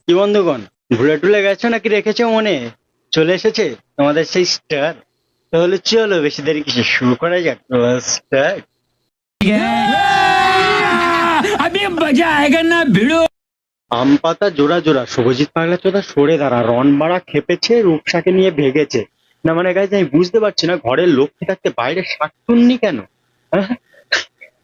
কি বন্ধুগণ, ভুলে টুলে গেছো নাকি রেখেছো মনে? চলে এসেছে তোমাদের সেই স্টার। তাহলে চলো বেশি দেরি কিসে, শুরু করা যাক। স্টার। अभी मजा आएगा ना भिड़ो। আম পাতা জোড়া জোড়া, শুভজিৎ পাগলা চোদা সরে দাঁড়া, রনবাড়া খেপেছে, রূপসাকে নিয়ে ভেগেছে। না মানে গাইজ, আমি বুঝতে পারছি না ঘরের লক্ষ্মী থাকতে বাইরে শাকচুন্নি কেন? হ্যাঁ?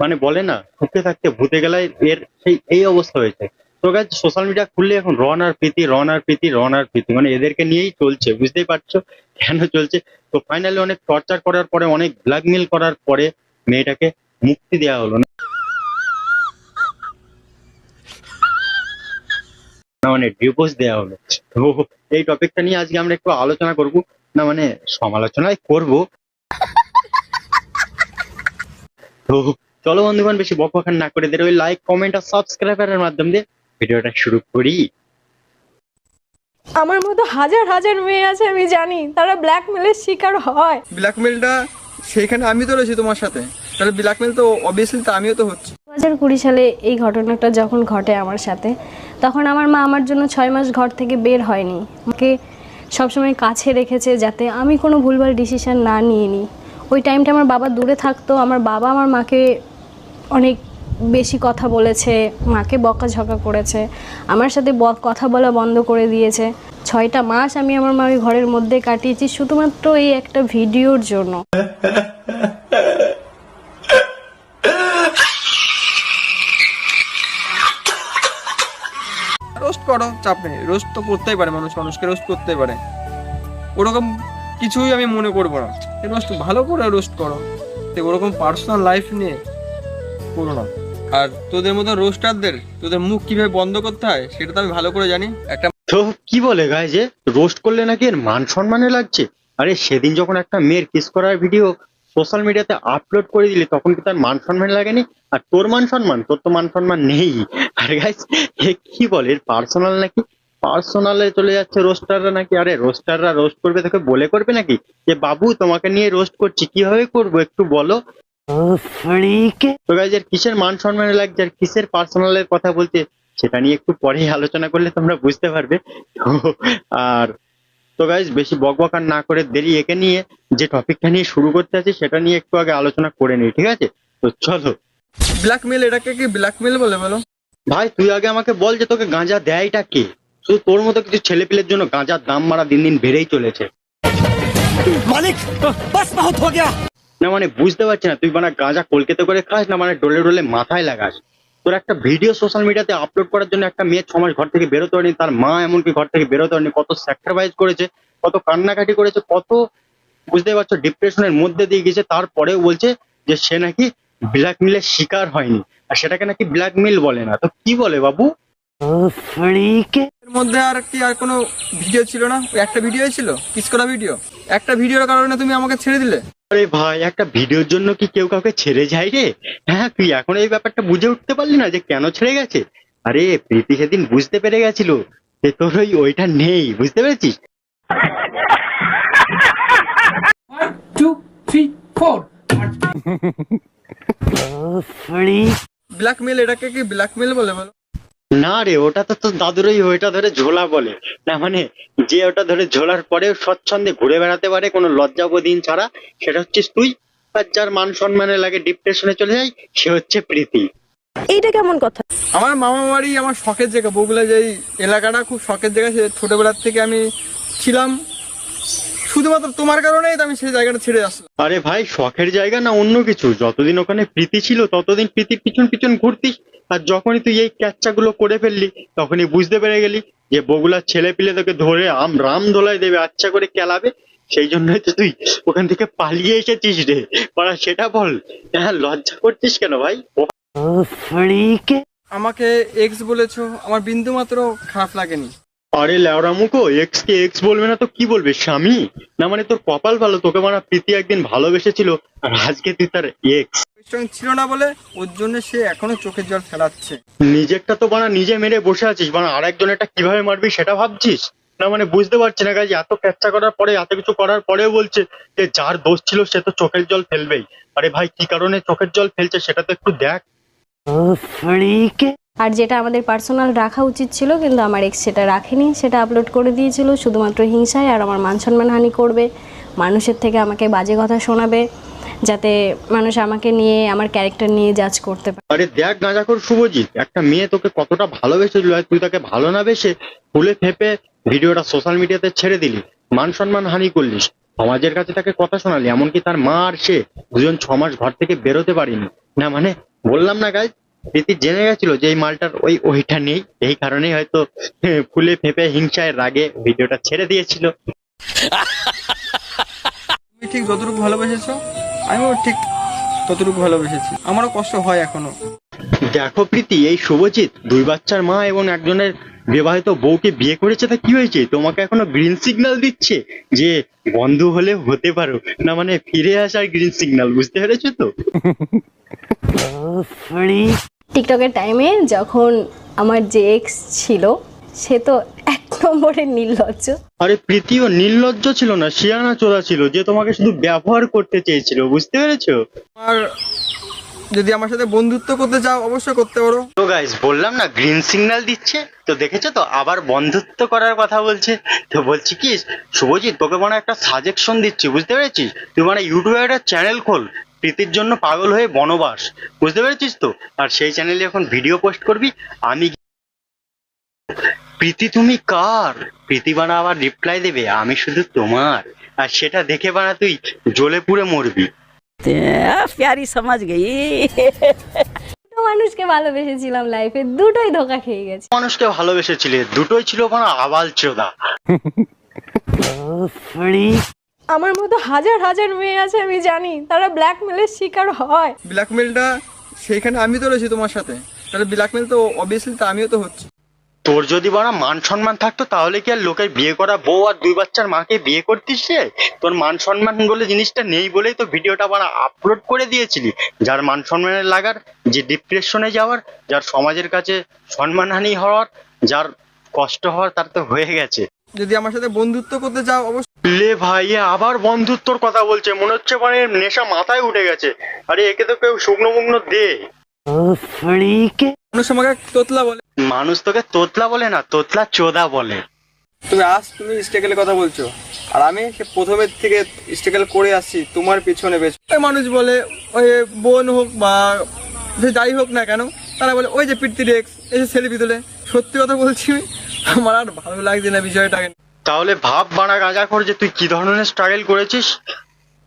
মানে বলে না, ঢুকে থাকতে ভূতে গেলায় এর সেই এই অবস্থা হয়েছে। তো গাইজ, সোশ্যাল মিডিয়া খুললে এখন রন আর প্রীতি, রন আর প্রীতি, রন আর প্রীতি, মানে এদেরকে নিয়েই চলছে। বুঝতেই পারছো কেন চলছে। তো ফাইনালি অনেক টর্চার করার পরে, অনেক ব্ল্যাকমেল করার পরে মেয়েটাকে মুক্তি দেওয়া হলো। না মানে ডিভোর্স দেওয়া হলো। তো এই টপিকটা নিয়ে আজকে আমরা একটু আলোচনা করব, না মানে সমালোচনাই করব। তো চলো বন্ধুগণ, বেশি বকবকান না করে ওই লাইক কমেন্ট আর সাবস্ক্রাইবারের মাধ্যমে দিয়ে ভিডিওটা শুরু করি। আমার মতো হাজার হাজার মেয়ে আছে, আমি জানি তারা ব্ল্যাকমেলের শিকার হয়। ব্ল্যাকমেলটা সেইখানে আমি তো রয়েছি তোমার সাথে, তাহলে ব্ল্যাকমেল তো অবভিয়াসলি তো আমিও তো হচ্ছি। 2020 সালে এই ঘটনাটা যখন ঘটে আমার সাথে, তখন আমার মা আমার জন্য 6 মাস ঘর থেকে বের হয়নি। আমাকে সবসময় কাছে রেখেছে যাতে আমি কোনো ভুলভাল ডিসিশন না নিয়ে নিই। ওই টাইমটা আমার বাবা দূরে থাকতো, আমার বাবা আমার মাকে অনেক বেশি কথা বলেছে, মাকে বকাঝকা করেছে, আমার সাথে কথা বলা বন্ধ করে দিয়েছে। 6টা মাস আমি আমার মাকে ঘরের মধ্যে কাটিয়েছি শুধুমাত্র এই একটা ভিডিওর জন্য। রোস্ট করো, চাপ নেই, রোস্ট তো করতেই পারে মানুষ, মানুষকে রোস্ট করতেই পারে, ওরকম কিছুই আমি মনে করবো না। রোস্ট ভালো করে রোস্ট করো, ওরকম পার্সোনাল লাইফ নিয়ে করো না। আর তোদের মতো রোস্টারদের তোদের মুখ কিভাবে বন্ধ করতে হয় সেটা তো আমি ভালো করে জানি। একটা তো কি বলে গায়ে যে রোস্ট করলে নাকি এর মান সম্মানে লাগছে? আরে সেদিন যখন একটা মেয়ের কিস করার ভিডিও সোশ্যাল মিডিয়াতে আপলোড করে দিলি, তখন কি তার মান সম্মান লাগেনি? আর তোর মান সম্মান, তোর তো মান সম্মান নেই। আর গাইস, এ কি বলে, এর পার্সোনাল নাকি? পার্সোনালে চলে যাচ্ছে রোস্টাররা নাকি? আরে রোস্টাররা রোস্ট করবে তোকে বলে করবে নাকি যে বাবু তোমাকে নিয়ে রোস্ট করছি, কিভাবে করবো একটু বলো? তো গাইজ, এর কিসের মান সম্মানে লাগছে আর কিসের পার্সোনালের কথা বলতে, সেটা নিয়ে একটু পরেই আলোচনা করলে তোমরা বুঝতে পারবে। তো আর তো গাইজ, বেশি বকবকার না করে দেরি, একে নিয়ে যে টপিকটা নিয়ে শুরু করতে আছে সেটা নিয়ে একটু আগে আলোচনা করে নিই, ঠিক আছে? তো চলো। ব্ল্যাকমেল, এটাকে কি ব্ল্যাকমেল বলে বলো? ভাই তুই আগে আমাকে বল যে তোকে গাঁজা দেয়টা কে? শুধু তোর মতো কিছু ছেলেপিলের জন্য গাঁজার দাম মারা দিন দিন বেড়েই চলেছে। मालिक बस बहुत हो गया। না মানে বুঝতে পারছি না, তুই মানে গাঁজা কলকাতা করে খাস, না মানে ডলে ডলে মাথায় লাগাস? তোর একটা ভিডিও সোশ্যাল মিডিয়াতে আপলোড করার জন্য একটা মেয়ে 6 মাস ঘর থেকে বেরোতে পারেনি, তার মা এমনকি ঘর থেকে বেরোতে পারেনি, কত স্যাক্রিফাইস করেছে, কত কান্নাকাটি করেছে, কত বুঝতে পারছো ডিপ্রেশনের মধ্যে দিয়ে গেছে, তারপরেও বলছে যে সে নাকি ব্ল্যাকমেলের শিকার হয়নি, আর সেটাকে নাকি ব্ল্যাকমেল বলে না। তো কি বলে বাবু? এর মধ্যে আর কি আর কোনো ভিডিও ছিল না? ওই একটা ভিডিও ছিল, কিস করা ভিডিও। একটা ভিডিওর কারণে তুমি আমাকে ছেড়ে দিলে। আরে ভাই, একটা ভিডিওর জন্য কি কেউ কাউকে ছেড়ে যায় রে? হ্যাঁ, তুই এখন এই ব্যাপারটা বুঝে উঠতে পারলি না যে কেন ছেড়ে গেছে? আরে প্রীতি সেদিন বুঝতে পেরে গেছিল যে তোর ওইটা নেই, বুঝতে পেরেছিস? 1 2 3 4। ব্ল্যাকমেল, এটাকে কি ব্ল্যাকমেল বলে বলো? না রে, ওটা তো তোর দাদুরই ওইটা ধরে ঝোলা বলে। না মানে যে ওটা ধরে ঝোলার পরেও স্বচ্ছন্দে ঘুরে বেড়াতে পারে কোনো লজ্জাবোধহীন ছাড়া, সেটা হচ্ছিস তুই। আর যার মান সম্মানে লাগে ডিপ্রেশনে চলে যায়, সে হচ্ছে প্রীতি। এইটা কেমন কথা? আমার মামা বাড়ি আমার শখের জায়গা, বগুলা যে এলাকাটা খুব শখের জায়গা, সে ছোটবেলার থেকে আমি ছিলাম, শুধুমাত্র তোমার কারণেই তো আমি সেই জায়গাটা ছেড়ে আসলাম। আরে ভাই, শখের জায়গা না অন্য কিছু, যতদিন ওখানে প্রীতি ছিল ততদিন প্রীতির পিছন পিছন ঘুরতিস, আর যখনই তুই এই ক্যাচ্চাগুলো করে ফেললি তখনই বুঝতে পেরে গেলি যে বগুলার ছেলে পিলে তোকে ধরে রাম দোলায় দেবে, আচ্ছা করে কেলাবে। সেই জন্যই তো তুই ওখান থেকে পালিয়ে এসেছিস রে। পাড়া সেটা বল। হ্যাঁ, লজ্জা করছিস কেন ভাই? আমাকে এক্স বলেছো, আমার বিন্দু মাত্র খারাপ লাগেনি। আরে লেওরা মুখো, এক্স কে এক্স বলবে না তো কি বলবে, স্বামী? না মানে তোর কপাল ভালো, তোকে মানে প্রীতি একদিন ভালোবেসেছিল আর আজকে তুই তার এক্স। স্ট্রং ছিল না বলে ওর জন্য সে এখনো চোখের জল ফেলাচ্ছে। নিজেরটা তো বানা নিজে মেরে বসে আছিস, বানা আরেকজন এটা কিভাবে মারবি সেটা ভাবছিস? না মানে বুঝতে পারছি না গাইজ, এত ক্যাচ্চা করার পরে, এত কিছু করার পরেও বলছে যে যার দোষ ছিল সে তো চোখের জল ফেলবেই। আরে ভাই, কি কারণে চোখের জল ফেলছে সেটা তো একটু দেখ। আর যেটা আমাদের পার্সোনাল রাখা উচিত ছিল, কিন্তু আমার এক্স সেটা রাখেনি, সেটা আপলোড করে দিয়েছিল শুধুমাত্র হিংসায় আর আমার মান সম্মান হানি করবে, মানুষের থেকে আমাকে বাজে কথা শোনাবে, যাতে মানুষ আমাকে নিয়ে, আমার ক্যারেক্টার নিয়ে জাজ করতে পারে। আরে দেখ গাঁজাখোর শুভজিৎ, একটা মেয়ে তোকে কতটা ভালোবেসেছিল আর তুই তাকে ভালো না বেসে ফুলে ফেপে ভিডিওটা সোশ্যাল মিডিয়াতে ছেড়ে দিলি, মান সম্মান হানি করলিস, সমাজের কাছে তাকে কথা শোনালি, এমনকি তার মা আর সে দুজন 6 মাস ঘর থেকে বেরোতে পারিনি। না মানে বললাম না গাইজ, প্রীতি জেনে গেছিল যে এই মালটার ওইটা নেই, এই কারণেই হয়তো ফুলে ফেপে হিংসায় রাগে ভিডিওটা ছেড়ে দিয়েছিল। তুমি ঠিক যতটুকু ভালোবেসেছো আমিও ঠিক ততটুকু ভালোবেসেছি, আমারও কষ্ট হয় এখনো। দেখো প্রীতি, এই শুভজিৎ 2 বাচ্চার মা এবং একজনের বিবাহিত বউকে বিয়ে করেছে, তা কি হয়েছে? তোমাকে এখনো গ্রিন সিগন্যাল দিচ্ছে যে বন্ধু হলে হতে পারো, না মানে ফিরে আসার গ্রিন সিগন্যাল, বুঝতে পেরেছো তো? টিকটকের টাইমে যখন আমার যে এক্স ছিল সে তো 1 নম্বরের নির্লজ্জ। আরে প্রীতিও নির্লজ্জ ছিল না, শিয়ানা চোদা ছিল, যে তোমাকে শুধু ব্যবহার করতে চেয়েছিল, বুঝতে পেরেছো? আর যদি আমার সাথে বন্ধুত্ব করতে চাও অবশ্যই করতে পারো। তো গাইস, বললাম না গ্রিন সিগন্যাল দিচ্ছে, তো দেখেছো তো, আবার বন্ধুত্ব করার কথা বলছে। তো বলছি কি শুভজিৎ, তোকে মানে একটা সাজেশন দিচ্ছি, বুঝতে পেরেছিস? তুই মানে ইউটিউবে একটা চ্যানেল খোল, প্রীতির জন্য পাগল হয়ে বনবাস, বুঝতে পেরেছিস তো? আর সেই চ্যানেলে এখন ভিডিও পোস্ট করবি, আমি প্রীতি তুমি কার, প্রীতি বানা আবার রিপ্লাই দেবে আমি শুধু তোমার, আর সেটা দেখে বানা তুই জ্বলে পুড়ে মরবি। प्यारी समझ गई। দুটো মানুষকে ভালোবেসেছিলাম লাইফে, দুটোই ধোকা খেয়ে গেছে। মানুষকে ভালোবেসেছিলে, দুটোই ছিল মানে আবাল চোদা। আমার মতো হাজার হাজার মেয়ে আছে, আমি জানি তারা ব্ল্যাকমেলের শিকার হয়। ব্ল্যাকমেলটা সেইখানে আমি তো রয়েছি তোমার সাথে, তাহলে ব্ল্যাকমেল তো অবভিয়াসলি তো আমিও তো হচ্ছি। তোর যদি বড় মান সম্মান থাকতো তাহলে কি আর লোকের বিয়ে করা বউ আর 2 বাচ্চার মাকে বিয়ে করতিস রে? তোর মান সম্মান বলে জিনিসটা নেই বলেই তো ভিডিওটা বানা আপলোড করে দিয়েছিলি। যার মান সম্মানের লাগার, যে ডিপ্রেশনে যাওয়ার, যার সমাজের কাছে সম্মানহানি হওয়ার, যার কষ্ট হওয়ার, তার তো হয়ে গেছে। যদি আমার সাথে বন্ধুত্ব করতে চাও অবশ্যই। লে ভাই, এ আবার বন্ধুত্বর কথা বলছে, মনে হচ্ছে মানে নেশা মাথায় উঠে গেছে। আরে একে তো কেউ শুকনো মুকনো দে। মানুষ আমাকে তোতলা বলে। মানুষ তোকে তোতলা বলে না, তোতলা চোদা বলে। তুমি স্ট্রাগলের কথা বলছো, আর আমি সে প্রথমের থেকে স্ট্রাগল করে আসছি তোমার পিছনে বেশ। ওই মানুষ বলে, ওই বোন হোক বা যে যাই হোক না কেন, তারা বলে ওই যে প্রীতি রেক্স এসে সেলফি তোলে। সত্যি কথা বলছি, আমার আর ভালো লাগছে না বিষয়টাকে। তাহলে ভাব বানা গাঁজাখোর যে তুই কি ধরনের স্ট্রাগল করেছিস।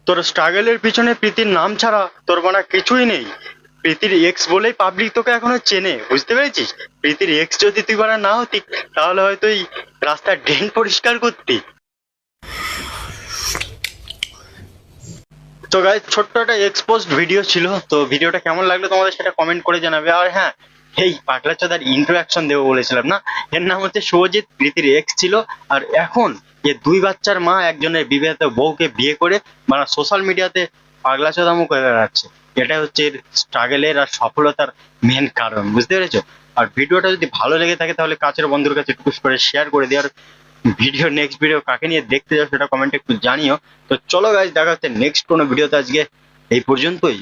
তোর স্ট্রাগলের পিছনে প্রীতির নাম ছাড়া তোর বানা কিছুই নেই। প্রীতির এক্স বলেই পাবলিক তোকে এখনো চেনে, বুঝতে পেরেছিস? প্রীতির এক্স যদি তুই বানা না হতি তাহলে হয়তো এই রাস্তার ড্রেন পরিষ্কার করতি। তো গাইস, ছোট্ট একটা এক্সপোজড ভিডিও ছিল, তো ভিডিওটা কেমন লাগলো তোমাদের সেটা কমেন্ট করে জানাবে। আর হ্যাঁ, এই পাগলা চোদার ইন্ট্রোডাকশন দেবো বলেছিলাম না, এর নাম হচ্ছে শুভজিৎ, প্রীতির এক্স ছিল, আর এখন যে 2 বাচ্চার মা একজনের বিবাহিত বউকে বিয়ে করে মানে সোশ্যাল মিডিয়াতে পাগলা চোদামো করে বেড়াচ্ছে। এটাই হচ্ছে এর স্ট্রাগলের আর সফলতার মেন কারণ, বুঝতে পেরেছো? আর ভিডিওটা যদি ভালো লেগে থাকে তাহলে কাছের বন্ধুর কাছে টুকুস করে শেয়ার করে দিও। আর ভিডিও নেক্সট ভিডিও কাকে নিয়ে দেখতে যাও সেটা কমেন্টে একটু জানিও। তো চলো গাইজ, দেখা হচ্ছে নেক্সট কোনো ভিডিওতে। আজকে এই পর্যন্তই।